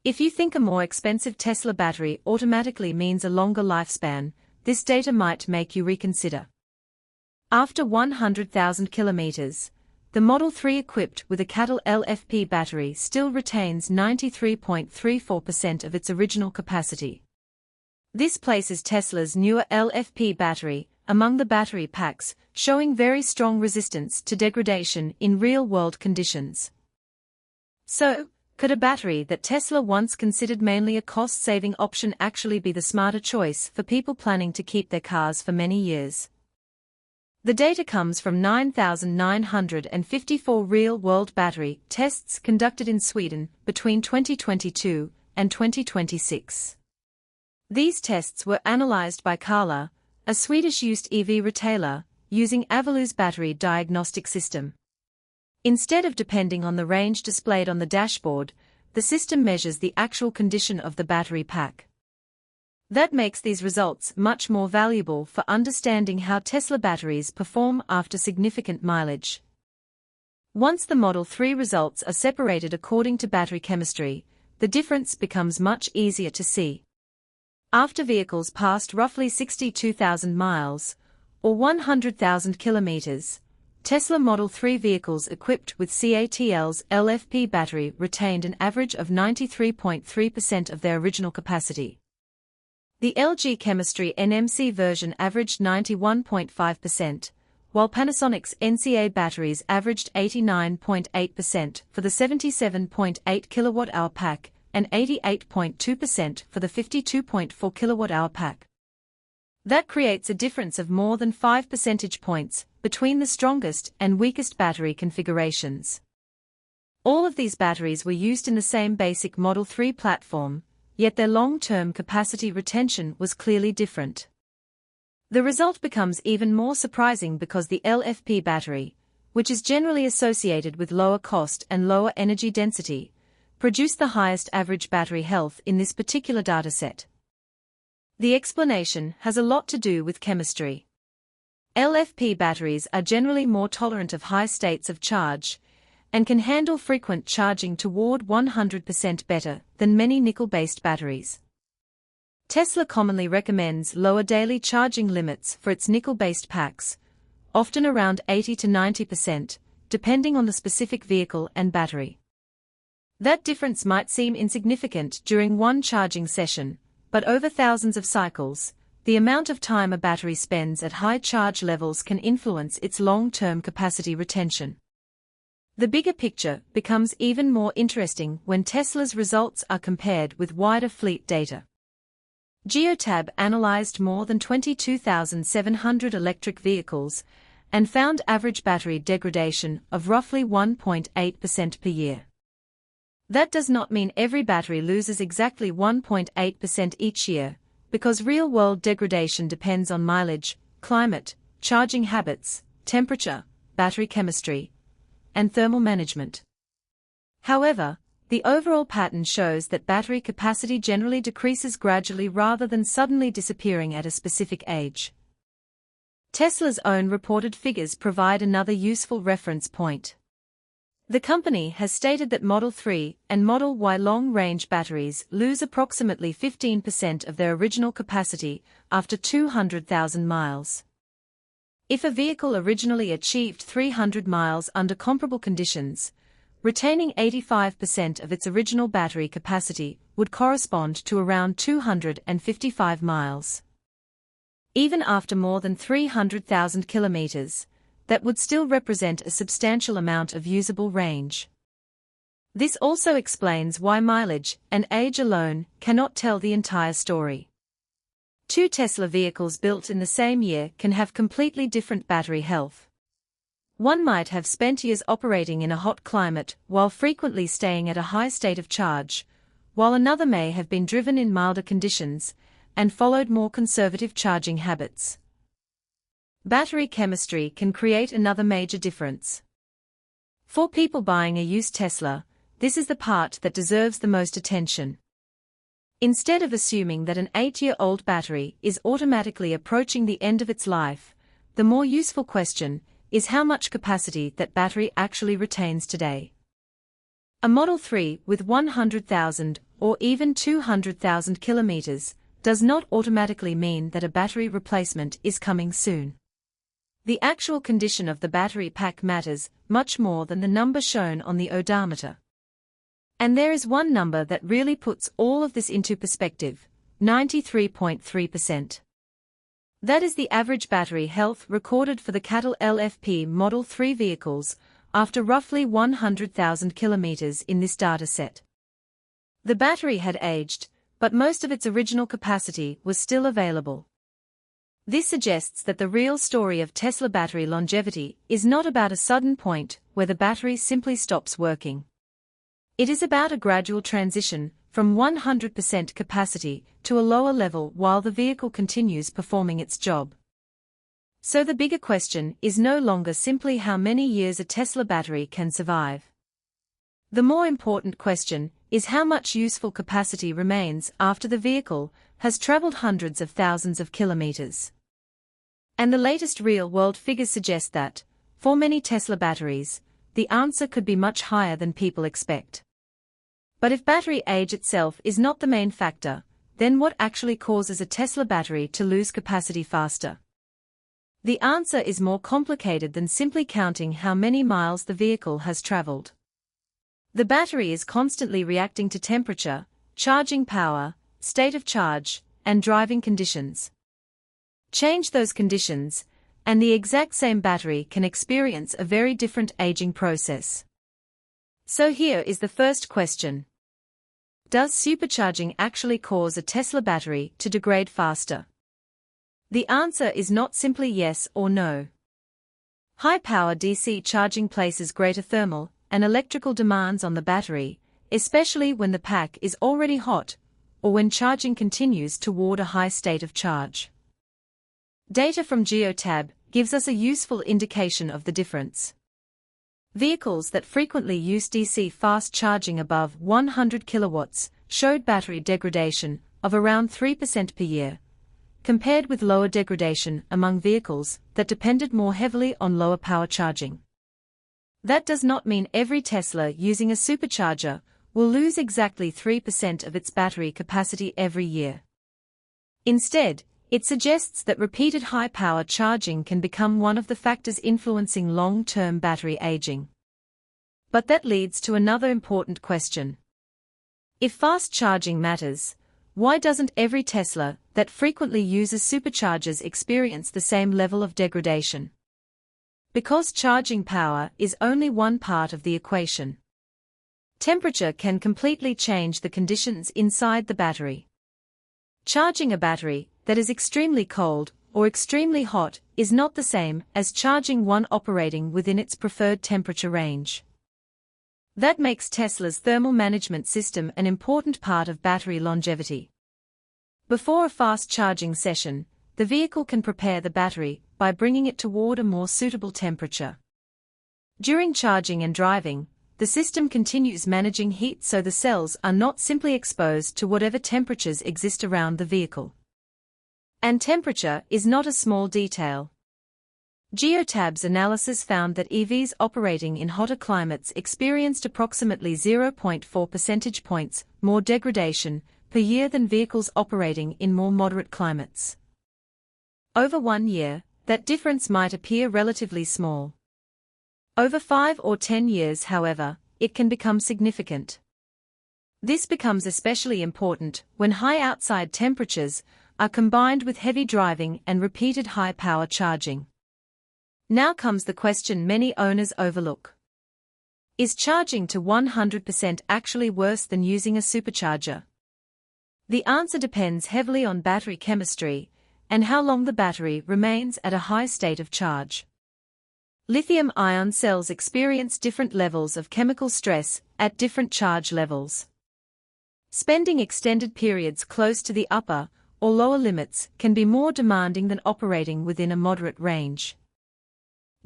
If you think a more expensive Tesla battery automatically means a longer lifespan, this data might make you reconsider. After 100,000 kilometers, the Model 3 equipped with a CATL LFP battery still retains 93.34% of its original capacity. This places Tesla's newer LFP battery among the battery packs, showing very strong resistance to degradation in real-world conditions. So, could a battery that Tesla once considered mainly a cost-saving option actually be the smarter choice for people planning to keep their cars for many years? The data comes from 9,954 real-world battery tests conducted in Sweden between 2022 and 2026. These tests were analyzed by Carla, a Swedish used EV retailer, using Avalu's battery diagnostic system. Instead of depending on the range displayed on the dashboard, the system measures the actual condition of the battery pack. That makes these results much more valuable for understanding how Tesla batteries perform after significant mileage. Once the Model 3 results are separated according to battery chemistry, the difference becomes much easier to see. After vehicles passed roughly 62,000 miles, or 100,000 kilometers, Tesla Model 3 vehicles equipped with CATL's LFP battery retained an average of 93.3% of their original capacity. The LG Chemistry NMC version averaged 91.5%, while Panasonic's NCA batteries averaged 89.8% for the 77.8 kWh pack and 88.2% for the 52.4 kWh pack. That creates a difference of more than 5 percentage points between the strongest and weakest battery configurations. All of these batteries were used in the same basic Model 3 platform, yet their long-term capacity retention was clearly different. The result becomes even more surprising because the LFP battery, which is generally associated with lower cost and lower energy density, produced the highest average battery health in this particular dataset. The explanation has a lot to do with chemistry. LFP batteries are generally more tolerant of high states of charge and can handle frequent charging toward 100% better than many nickel-based batteries. Tesla commonly recommends lower daily charging limits for its nickel-based packs, often around 80 to 90%, depending on the specific vehicle and battery. That difference might seem insignificant during one charging session, but over thousands of cycles, the amount of time a battery spends at high charge levels can influence its long-term capacity retention. The bigger picture becomes even more interesting when Tesla's results are compared with wider fleet data. Geotab analyzed more than 22,700 electric vehicles and found average battery degradation of roughly 1.8% per year. That does not mean every battery loses exactly 1.8% each year, because real-world degradation depends on mileage, climate, charging habits, temperature, battery chemistry, and thermal management. However, the overall pattern shows that battery capacity generally decreases gradually rather than suddenly disappearing at a specific age. Tesla's own reported figures provide another useful reference point. The company has stated that Model 3 and Model Y long-range batteries lose approximately 15% of their original capacity after 200,000 miles. If a vehicle originally achieved 300 miles under comparable conditions, retaining 85% of its original battery capacity would correspond to around 255 miles. Even after more than 300,000 kilometers, that would still represent a substantial amount of usable range. This also explains why mileage and age alone cannot tell the entire story. Two Tesla vehicles built in the same year can have completely different battery health. One might have spent years operating in a hot climate while frequently staying at a high state of charge, while another may have been driven in milder conditions and followed more conservative charging habits. Battery chemistry can create another major difference. For people buying a used Tesla, this is the part that deserves the most attention. Instead of assuming that an 8-year-old battery is automatically approaching the end of its life, the more useful question is how much capacity that battery actually retains today. A Model 3 with 100,000 or even 200,000 kilometers, does not automatically mean that a battery replacement is coming soon. The actual condition of the battery pack matters much more than the number shown on the odometer. And there is one number that really puts all of this into perspective: 93.3%. That is the average battery health recorded for the CATL LFP Model 3 vehicles after roughly 100,000 kilometers in this data set. The battery had aged, but most of its original capacity was still available. This suggests that the real story of Tesla battery longevity is not about a sudden point where the battery simply stops working. It is about a gradual transition from 100% capacity to a lower level while the vehicle continues performing its job. So the bigger question is no longer simply how many years a Tesla battery can survive. The more important question is how much useful capacity remains after the vehicle has traveled hundreds of thousands of kilometers. And the latest real-world figures suggest that, for many Tesla batteries, the answer could be much higher than people expect. But if battery age itself is not the main factor, then what actually causes a Tesla battery to lose capacity faster? The answer is more complicated than simply counting how many miles the vehicle has traveled. The battery is constantly reacting to temperature, charging power, state of charge, and driving conditions. Change those conditions, and the exact same battery can experience a very different aging process. So here is the first question. Does supercharging actually cause a Tesla battery to degrade faster? The answer is not simply yes or no. High-power DC charging places greater thermal and electrical demands on the battery, especially when the pack is already hot, or when charging continues toward a high state of charge. Data from Geotab gives us a useful indication of the difference. Vehicles that frequently use DC fast charging above 100 kilowatts showed battery degradation of around 3% per year, compared with lower degradation among vehicles that depended more heavily on lower power charging. That does not mean every Tesla using a supercharger will lose exactly 3% of its battery capacity every year. Instead, it suggests that repeated high-power charging can become one of the factors influencing long-term battery aging. But that leads to another important question. If fast charging matters, why doesn't every Tesla that frequently uses superchargers experience the same level of degradation? Because charging power is only one part of the equation. Temperature can completely change the conditions inside the battery. Charging a battery that is extremely cold or extremely hot is not the same as charging one operating within its preferred temperature range. That makes Tesla's thermal management system an important part of battery longevity. Before a fast charging session, the vehicle can prepare the battery by bringing it toward a more suitable temperature. During charging and driving, the system continues managing heat so the cells are not simply exposed to whatever temperatures exist around the vehicle. And temperature is not a small detail. Geotab's analysis found that EVs operating in hotter climates experienced approximately 0.4 percentage points more degradation per year than vehicles operating in more moderate climates. Over 1 year, that difference might appear relatively small. Over 5 or 10 years, however, it can become significant. This becomes especially important when high outside temperatures are combined with heavy driving and repeated high-power charging. Now comes the question many owners overlook. Is charging to 100% actually worse than using a supercharger? The answer depends heavily on battery chemistry and how long the battery remains at a high state of charge. Lithium-ion cells experience different levels of chemical stress at different charge levels. Spending extended periods close to the upper or lower limits can be more demanding than operating within a moderate range.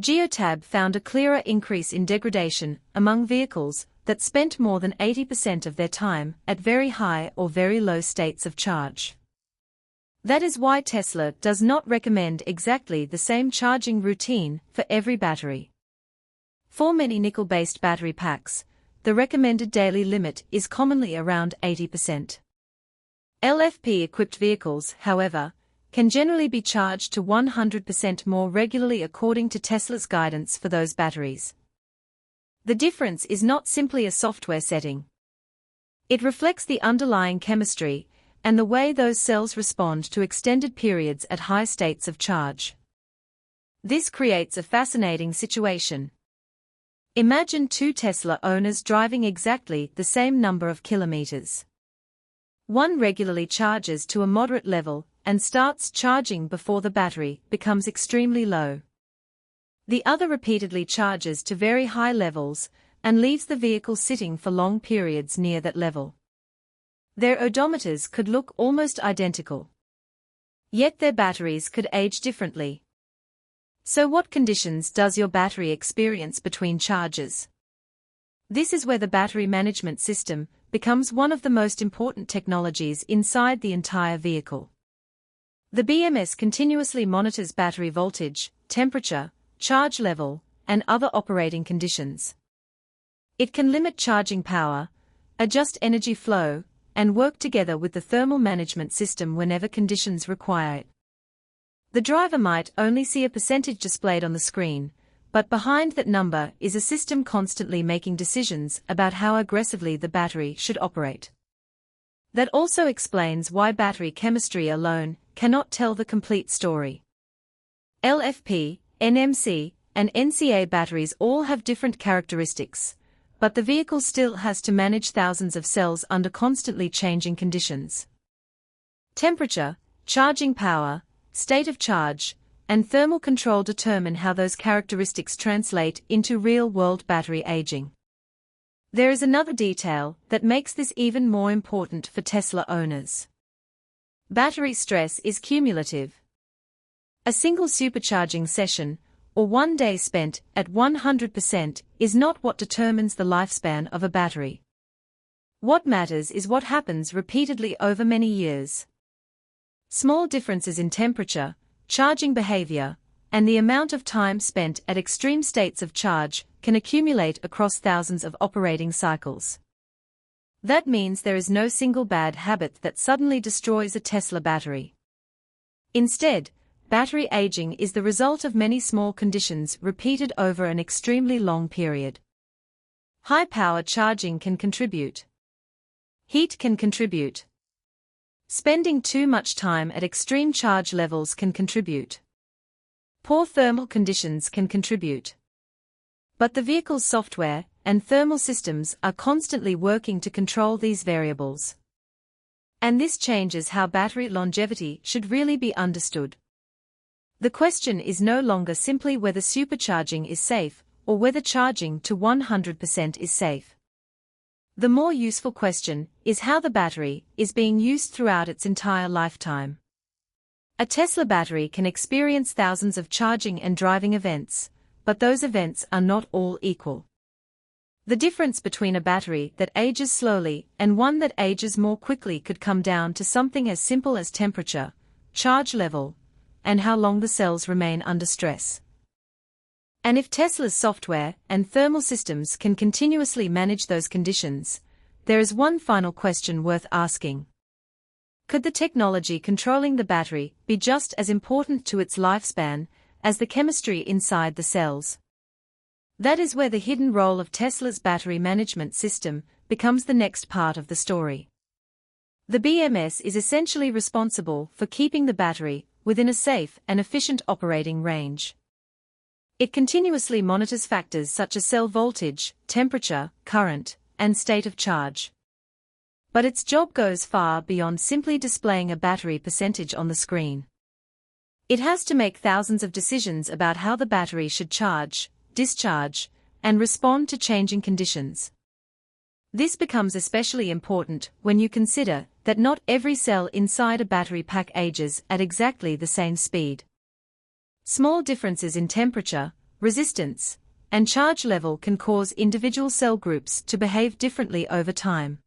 Geotab found a clearer increase in degradation among vehicles that spent more than 80% of their time at very high or very low states of charge. That is why Tesla does not recommend exactly the same charging routine for every battery. For many nickel-based battery packs, the recommended daily limit is commonly around 80%. LFP-equipped vehicles, however, can generally be charged to 100% more regularly according to Tesla's guidance for those batteries. The difference is not simply a software setting. It reflects the underlying chemistry and the way those cells respond to extended periods at high states of charge. This creates a fascinating situation. Imagine two Tesla owners driving exactly the same number of kilometers. One regularly charges to a moderate level and starts charging before the battery becomes extremely low. The other repeatedly charges to very high levels and leaves the vehicle sitting for long periods near that level. Their odometers could look almost identical. Yet their batteries could age differently. So what conditions does your battery experience between charges? This is where the battery management system becomes one of the most important technologies inside the entire vehicle. The BMS continuously monitors battery voltage, temperature, charge level, and other operating conditions. It can limit charging power, adjust energy flow, and work together with the thermal management system whenever conditions require it. The driver might only see a percentage displayed on the screen, but behind that number is a system constantly making decisions about how aggressively the battery should operate. That also explains why battery chemistry alone cannot tell the complete story. LFP, NMC, and NCA batteries all have different characteristics, but the vehicle still has to manage thousands of cells under constantly changing conditions. Temperature, charging power, state of charge, and thermal control determine how those characteristics translate into real-world battery aging. There is another detail that makes this even more important for Tesla owners. Battery stress is cumulative. A single supercharging session, or one day spent at 100%, is not what determines the lifespan of a battery. What matters is what happens repeatedly over many years. Small differences in temperature, charging behavior, and the amount of time spent at extreme states of charge can accumulate across thousands of operating cycles. That means there is no single bad habit that suddenly destroys a Tesla battery. Instead, battery aging is the result of many small conditions repeated over an extremely long period. High-power charging can contribute. Heat can contribute. Spending too much time at extreme charge levels can contribute. Poor thermal conditions can contribute. But the vehicle's software and thermal systems are constantly working to control these variables. And this changes how battery longevity should really be understood. The question is no longer simply whether supercharging is safe or whether charging to 100% is safe. The more useful question is how the battery is being used throughout its entire lifetime. A Tesla battery can experience thousands of charging and driving events, but those events are not all equal. The difference between a battery that ages slowly and one that ages more quickly could come down to something as simple as temperature, charge level, and how long the cells remain under stress. And if Tesla's software and thermal systems can continuously manage those conditions, there is one final question worth asking. Could the technology controlling the battery be just as important to its lifespan as the chemistry inside the cells? That is where the hidden role of Tesla's battery management system becomes the next part of the story. The BMS is essentially responsible for keeping the battery within a safe and efficient operating range. It continuously monitors factors such as cell voltage, temperature, current, and state of charge. But its job goes far beyond simply displaying a battery percentage on the screen. It has to make thousands of decisions about how the battery should charge, discharge, and respond to changing conditions. This becomes especially important when you consider that not every cell inside a battery pack ages at exactly the same speed. Small differences in temperature, resistance, and charge level can cause individual cell groups to behave differently over time.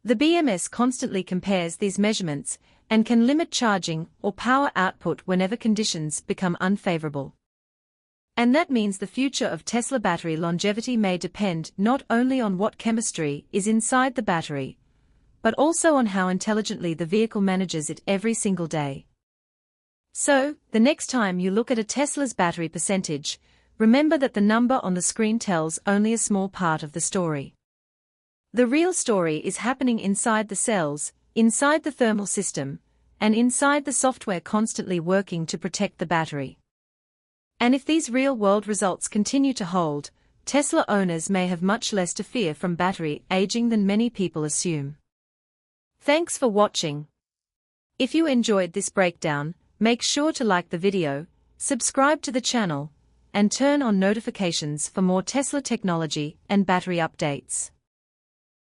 The BMS constantly compares these measurements and can limit charging or power output whenever conditions become unfavorable. And that means the future of Tesla battery longevity may depend not only on what chemistry is inside the battery, but also on how intelligently the vehicle manages it every single day. So, the next time you look at a Tesla's battery percentage, remember that the number on the screen tells only a small part of the story. The real story is happening inside the cells, inside the thermal system, and inside the software constantly working to protect the battery. And if these real-world results continue to hold, Tesla owners may have much less to fear from battery aging than many people assume. Thanks for watching. If you enjoyed this breakdown, make sure to like the video, subscribe to the channel, and turn on notifications for more Tesla technology and battery updates.